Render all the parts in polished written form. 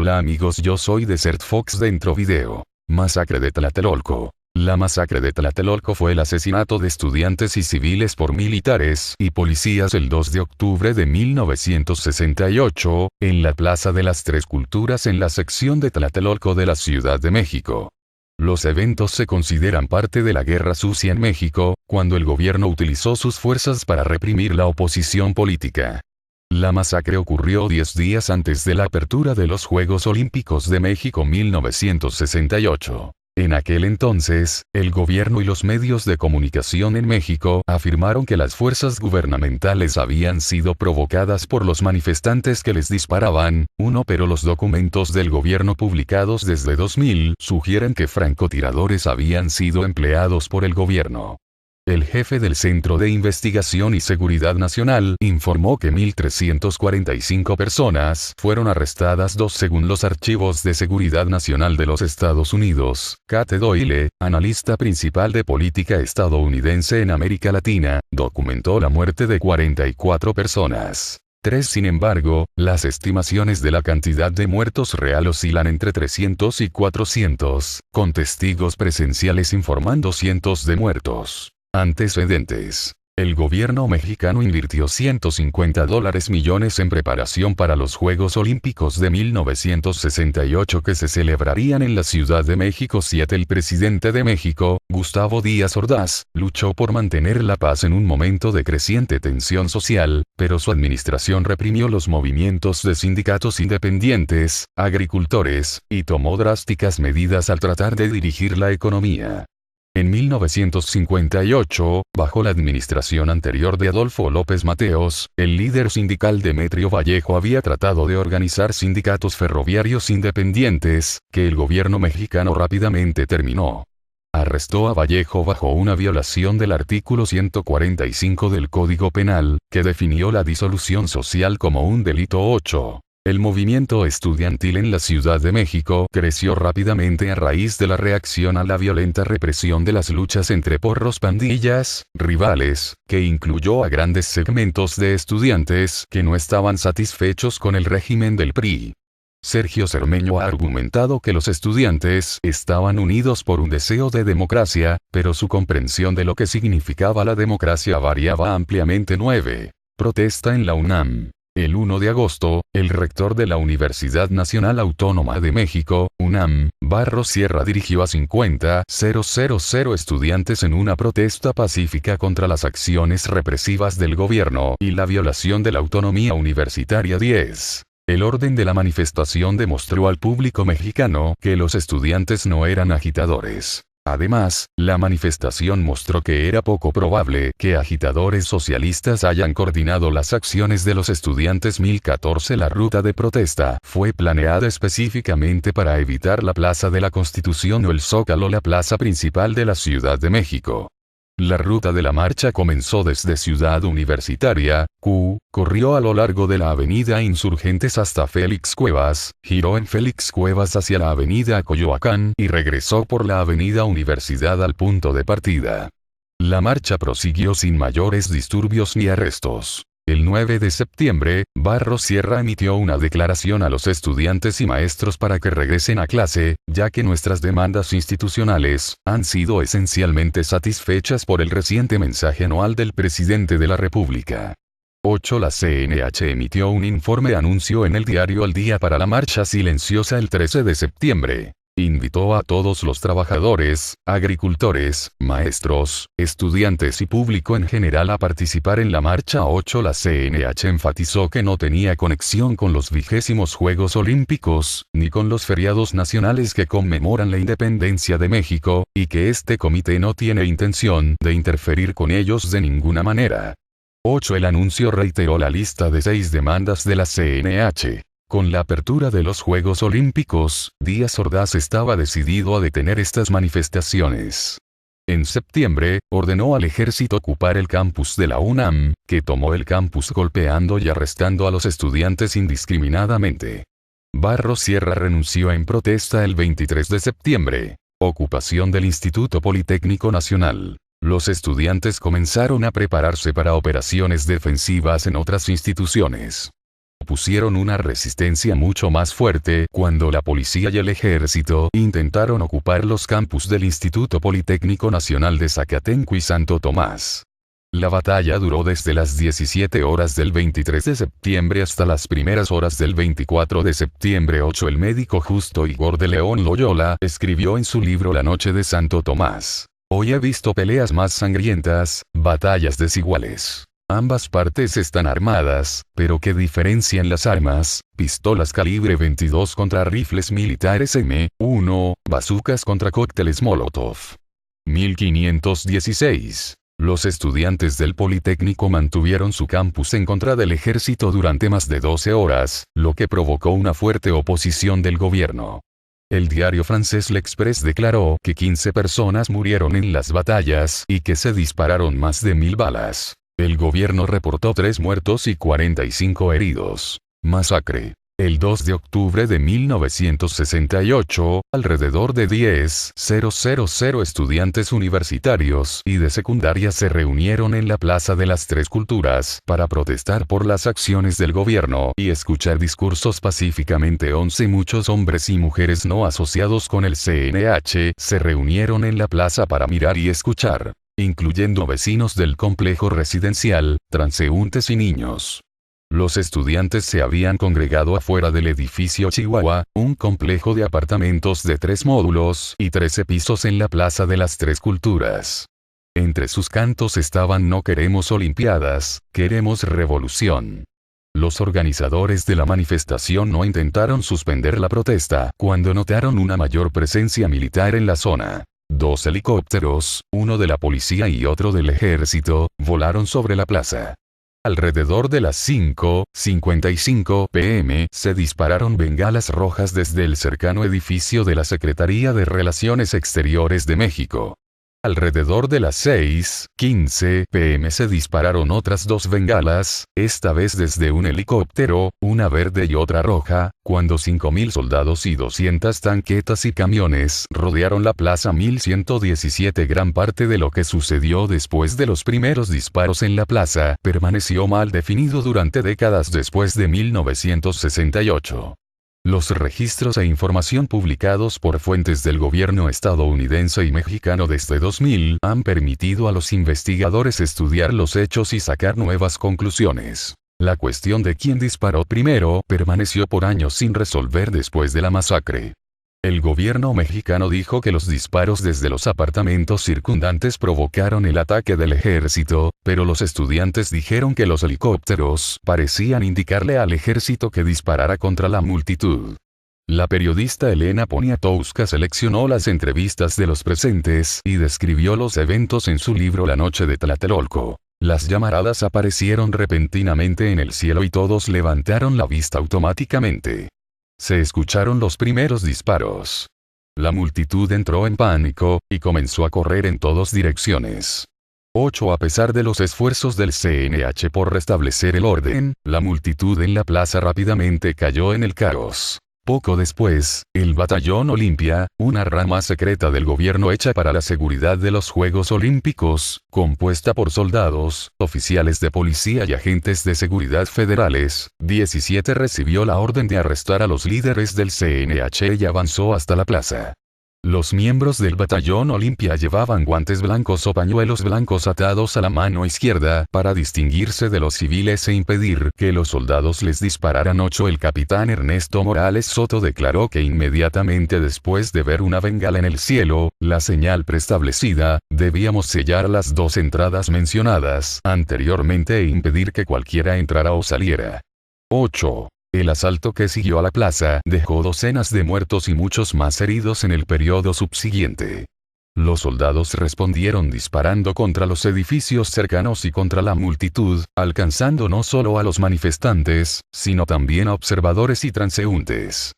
Hola amigos, yo soy Desert Fox dentro video. Masacre de Tlatelolco. La masacre de Tlatelolco fue el asesinato de estudiantes y civiles por militares y policías el 2 de octubre de 1968, en la Plaza de las Tres Culturas en la sección de Tlatelolco de la Ciudad de México. Los eventos se consideran parte de la Guerra Sucia en México, cuando el gobierno utilizó sus fuerzas para reprimir la oposición política. La masacre ocurrió 10 días antes de la apertura de los Juegos Olímpicos de México 1968. En aquel entonces, el gobierno y los medios de comunicación en México afirmaron que las fuerzas gubernamentales habían sido provocadas por los manifestantes que les disparaban, pero los documentos del gobierno publicados desde 2000 sugieren que francotiradores habían sido empleados por el gobierno. El jefe del Centro de Investigación y Seguridad Nacional informó que 1.345 personas fueron arrestadas según los archivos de Seguridad Nacional de los Estados Unidos. Kate Doyle, analista principal de política estadounidense en América Latina, documentó la muerte de 44 personas. Sin embargo, las estimaciones de la cantidad de muertos real oscilan entre 300 y 400, con testigos presenciales informando cientos de muertos. Antecedentes. El gobierno mexicano invirtió $150 millones en preparación para los Juegos Olímpicos de 1968 que se celebrarían en la Ciudad de México. El presidente de México, Gustavo Díaz Ordaz, luchó por mantener la paz en un momento de creciente tensión social, pero su administración reprimió los movimientos de sindicatos independientes, agricultores, y tomó drásticas medidas al tratar de dirigir la economía. En 1958, bajo la administración anterior de Adolfo López Mateos, el líder sindical Demetrio Vallejo había tratado de organizar sindicatos ferroviarios independientes, que el gobierno mexicano rápidamente terminó. Arrestó a Vallejo bajo una violación del artículo 145 del Código Penal, que definió la disolución social como un delito. El movimiento estudiantil en la Ciudad de México creció rápidamente a raíz de la reacción a la violenta represión de las luchas entre porros, pandillas, rivales, que incluyó a grandes segmentos de estudiantes que no estaban satisfechos con el régimen del PRI. Sergio Cermeño ha argumentado que los estudiantes estaban unidos por un deseo de democracia, pero su comprensión de lo que significaba la democracia variaba ampliamente. Protesta en la UNAM. El 1 de agosto, el rector de la Universidad Nacional Autónoma de México, UNAM, Barros Sierra dirigió a 50.000 estudiantes en una protesta pacífica contra las acciones represivas del gobierno y la violación de la autonomía universitaria. El orden de la manifestación demostró al público mexicano que los estudiantes no eran agitadores. Además, la manifestación mostró que era poco probable que agitadores socialistas hayan coordinado las acciones de los estudiantes. 1014 La ruta de protesta fue planeada específicamente para evitar la Plaza de la Constitución o el Zócalo, la plaza principal de la Ciudad de México. La ruta de la marcha comenzó desde Ciudad Universitaria, corrió a lo largo de la Avenida Insurgentes hasta Félix Cuevas, giró en Félix Cuevas hacia la Avenida Coyoacán y regresó por la Avenida Universidad al punto de partida. La marcha prosiguió sin mayores disturbios ni arrestos. El 9 de septiembre, Barros Sierra emitió una declaración a los estudiantes y maestros para que regresen a clase, ya que nuestras demandas institucionales han sido esencialmente satisfechas por el reciente mensaje anual del presidente de la República. La CNH emitió un informe anuncio en el diario Al Día para la marcha silenciosa el 13 de septiembre. Invitó a todos los trabajadores, agricultores, maestros, estudiantes y público en general a participar en la marcha. La CNH enfatizó que no tenía conexión con los 20º Juegos Olímpicos, ni con los feriados nacionales que conmemoran la independencia de México, y que este comité no tiene intención de interferir con ellos de ninguna manera. El anuncio reiteró la lista de 6 demandas de la CNH. Con la apertura de los Juegos Olímpicos, Díaz Ordaz estaba decidido a detener estas manifestaciones. En septiembre, ordenó al ejército ocupar el campus de la UNAM, que tomó el campus golpeando y arrestando a los estudiantes indiscriminadamente. Barros Sierra renunció en protesta el 23 de septiembre. Ocupación del Instituto Politécnico Nacional. Los estudiantes comenzaron a prepararse para operaciones defensivas en otras instituciones. Pusieron una resistencia mucho más fuerte cuando la policía y el ejército intentaron ocupar los campus del Instituto Politécnico Nacional de Zacatenco y Santo Tomás. La batalla duró desde las 17 horas del 23 de septiembre hasta las primeras horas del 24 de septiembre. El médico Justo Igor de León Loyola escribió en su libro La Noche de Santo Tomás: "Hoy he visto peleas más sangrientas, batallas desiguales. Ambas partes están armadas, pero ¿qué diferencian las armas? Pistolas calibre 22 contra rifles militares M1, bazucas contra cócteles Molotov". 1516. Los estudiantes del Politécnico mantuvieron su campus en contra del ejército durante más de 12 horas, lo que provocó una fuerte oposición del gobierno. El diario francés L'Express declaró que 15 personas murieron en las batallas y que se dispararon más de 1000 balas. El gobierno reportó 3 muertos y 45 heridos. Masacre. El 2 de octubre de 1968, alrededor de 10.000 estudiantes universitarios y de secundaria se reunieron en la Plaza de las Tres Culturas para protestar por las acciones del gobierno y escuchar discursos pacíficamente. Muchos hombres y mujeres no asociados con el CNH se reunieron en la plaza para mirar y escuchar, incluyendo vecinos del complejo residencial, transeúntes y niños. Los estudiantes se habían congregado afuera del edificio Chihuahua, un complejo de apartamentos de 3 módulos y 13 pisos en la Plaza de las Tres Culturas. Entre sus cantos estaban: "No queremos olimpiadas, queremos revolución". Los organizadores de la manifestación no intentaron suspender la protesta cuando notaron una mayor presencia militar en la zona. 2 helicópteros, uno de la policía y otro del ejército, volaron sobre la plaza. Alrededor de las 5:55 p.m. se dispararon bengalas rojas desde el cercano edificio de la Secretaría de Relaciones Exteriores de México. Alrededor de las 6:15 p.m. se dispararon otras 2 bengalas, esta vez desde un helicóptero, una verde y otra roja, cuando 5000 soldados y 200 tanquetas y camiones rodearon la Plaza 1117. Gran parte de lo que sucedió después de los primeros disparos en la plaza permaneció mal definido durante décadas después de 1968. Los registros e información publicados por fuentes del gobierno estadounidense y mexicano desde 2000 han permitido a los investigadores estudiar los hechos y sacar nuevas conclusiones. La cuestión de quién disparó primero permaneció por años sin resolver después de la masacre. El gobierno mexicano dijo que los disparos desde los apartamentos circundantes provocaron el ataque del ejército, pero los estudiantes dijeron que los helicópteros parecían indicarle al ejército que disparara contra la multitud. La periodista Elena Poniatowska seleccionó las entrevistas de los presentes y describió los eventos en su libro La Noche de Tlatelolco. Las llamaradas aparecieron repentinamente en el cielo y todos levantaron la vista automáticamente. Se escucharon los primeros disparos. La multitud entró en pánico, y comenzó a correr en todas direcciones. A pesar de los esfuerzos del CNH por restablecer el orden, la multitud en la plaza rápidamente cayó en el caos. Poco después, el Batallón Olimpia, una rama secreta del gobierno hecha para la seguridad de los Juegos Olímpicos, compuesta por soldados, oficiales de policía y agentes de seguridad federales, 17 recibió la orden de arrestar a los líderes del CNH y avanzó hasta la plaza. Los miembros del Batallón Olimpia llevaban guantes blancos o pañuelos blancos atados a la mano izquierda para distinguirse de los civiles e impedir que los soldados les dispararan. El capitán Ernesto Morales Soto declaró que inmediatamente después de ver una bengala en el cielo, la señal preestablecida, debíamos sellar las 2 entradas mencionadas anteriormente e impedir que cualquiera entrara o saliera. El asalto que siguió a la plaza dejó docenas de muertos y muchos más heridos en el periodo subsiguiente. Los soldados respondieron disparando contra los edificios cercanos y contra la multitud, alcanzando no solo a los manifestantes, sino también a observadores y transeúntes.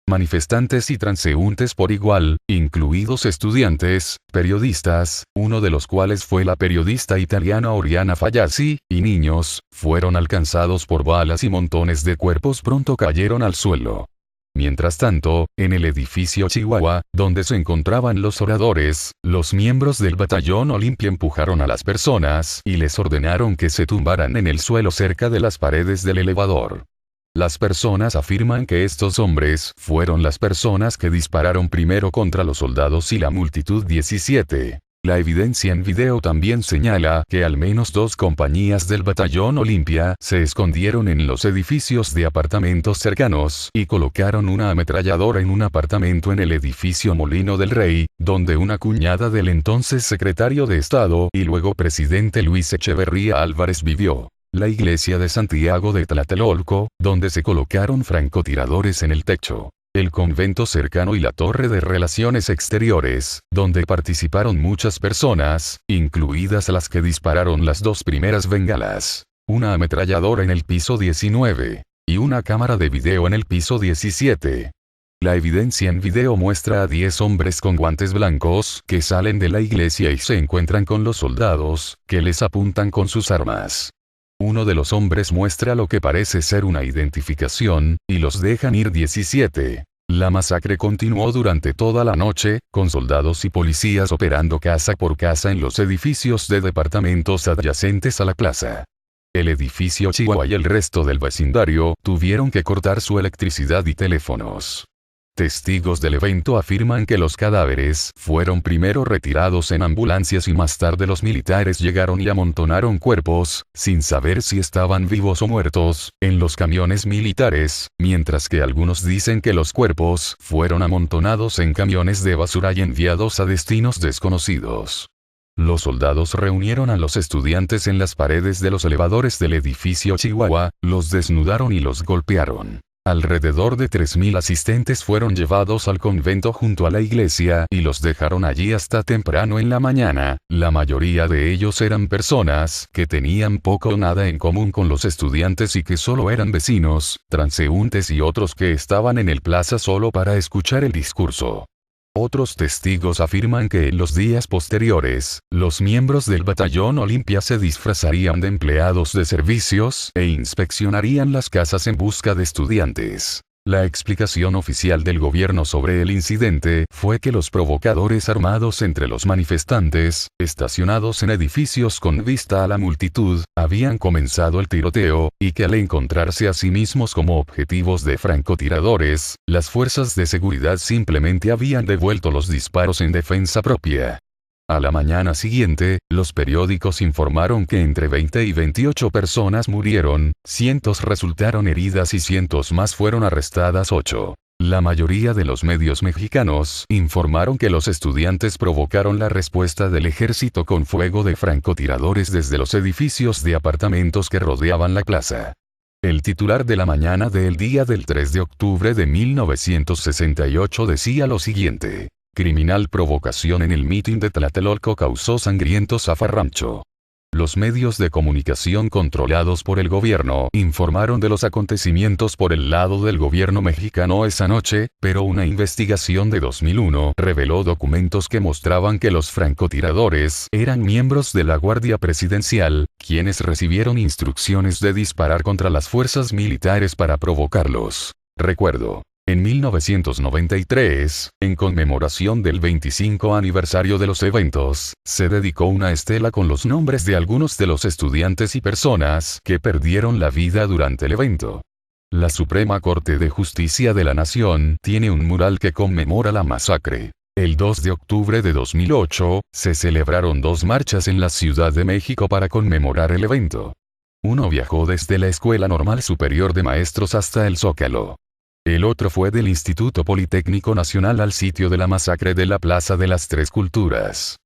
Manifestantes y transeúntes por igual, incluidos estudiantes, periodistas, uno de los cuales fue la periodista italiana Oriana Fallaci, y niños, fueron alcanzados por balas y montones de cuerpos pronto cayeron al suelo. Mientras tanto, en el edificio Chihuahua, donde se encontraban los oradores, los miembros del Batallón Olimpia empujaron a las personas y les ordenaron que se tumbaran en el suelo cerca de las paredes del elevador. Las personas afirman que estos hombres fueron las personas que dispararon primero contra los soldados y la multitud 17. La evidencia en video también señala que al menos 2 compañías del Batallón Olimpia se escondieron en los edificios de apartamentos cercanos y colocaron una ametralladora en un apartamento en el edificio Molino del Rey, donde una cuñada del entonces secretario de Estado y luego presidente Luis Echeverría Álvarez vivió. La iglesia de Santiago de Tlatelolco, donde se colocaron francotiradores en el techo. El convento cercano y la torre de relaciones exteriores, donde participaron muchas personas, incluidas las que dispararon las 2 primeras bengalas. Una ametralladora en el piso 19. Y una cámara de video en el piso 17. La evidencia en video muestra a 10 hombres con guantes blancos que salen de la iglesia y se encuentran con los soldados, que les apuntan con sus armas. Uno de los hombres muestra lo que parece ser una identificación, y los dejan ir 17. La masacre continuó durante toda la noche, con soldados y policías operando casa por casa en los edificios de departamentos adyacentes a la plaza. El edificio Chihuahua y el resto del vecindario tuvieron que cortar su electricidad y teléfonos. Testigos del evento afirman que los cadáveres fueron primero retirados en ambulancias y más tarde los militares llegaron y amontonaron cuerpos, sin saber si estaban vivos o muertos, en los camiones militares, mientras que algunos dicen que los cuerpos fueron amontonados en camiones de basura y enviados a destinos desconocidos. Los soldados reunieron a los estudiantes en las paredes de los elevadores del edificio Chihuahua, los desnudaron y los golpearon. Alrededor de 3.000 asistentes fueron llevados al convento junto a la iglesia y los dejaron allí hasta temprano en la mañana. La mayoría de ellos eran personas que tenían poco o nada en común con los estudiantes y que solo eran vecinos, transeúntes y otros que estaban en el plaza solo para escuchar el discurso. Otros testigos afirman que en los días posteriores, los miembros del Batallón Olimpia se disfrazarían de empleados de servicios e inspeccionarían las casas en busca de estudiantes. La explicación oficial del gobierno sobre el incidente fue que los provocadores armados entre los manifestantes, estacionados en edificios con vista a la multitud, habían comenzado el tiroteo, y que al encontrarse a sí mismos como objetivos de francotiradores, las fuerzas de seguridad simplemente habían devuelto los disparos en defensa propia. A la mañana siguiente, los periódicos informaron que entre 20 y 28 personas murieron, cientos resultaron heridas y cientos más fueron arrestadas. 8. La mayoría de los medios mexicanos informaron que los estudiantes provocaron la respuesta del ejército con fuego de francotiradores desde los edificios de apartamentos que rodeaban la plaza. El titular de La Mañana del día del 3 de octubre de 1968 decía lo siguiente: criminal provocación en el mitin de Tlatelolco causó sangriento zafarrancho. Los medios de comunicación controlados por el gobierno informaron de los acontecimientos por el lado del gobierno mexicano esa noche, pero una investigación de 2001 reveló documentos que mostraban que los francotiradores eran miembros de la Guardia Presidencial, quienes recibieron instrucciones de disparar contra las fuerzas militares para provocarlos. Recuerdo. En 1993, en conmemoración del 25 aniversario de los eventos, se dedicó una estela con los nombres de algunos de los estudiantes y personas que perdieron la vida durante el evento. La Suprema Corte de Justicia de la Nación tiene un mural que conmemora la masacre. El 2 de octubre de 2008, se celebraron 2 marchas en la Ciudad de México para conmemorar el evento. Uno viajó desde la Escuela Normal Superior de Maestros hasta el Zócalo. El otro fue del Instituto Politécnico Nacional al sitio de la masacre de la Plaza de las Tres Culturas.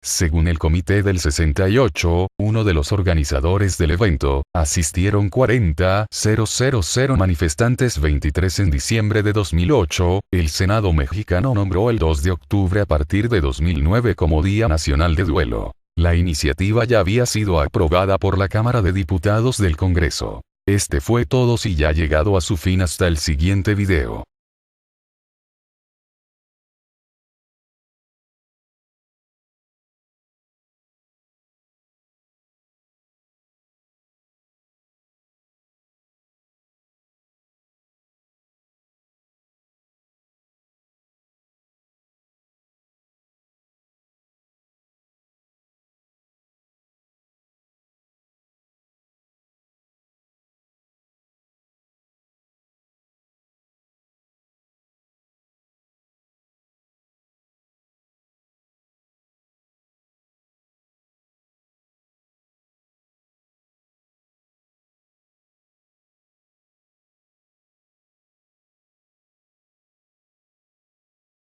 Según el Comité del 68, uno de los organizadores del evento, asistieron 40.000 manifestantes 23 en diciembre de 2008, el Senado mexicano nombró el 2 de octubre a partir de 2009 como Día Nacional de Duelo. La iniciativa ya había sido aprobada por la Cámara de Diputados del Congreso. Este fue todo y ya ha llegado a su fin hasta el siguiente video.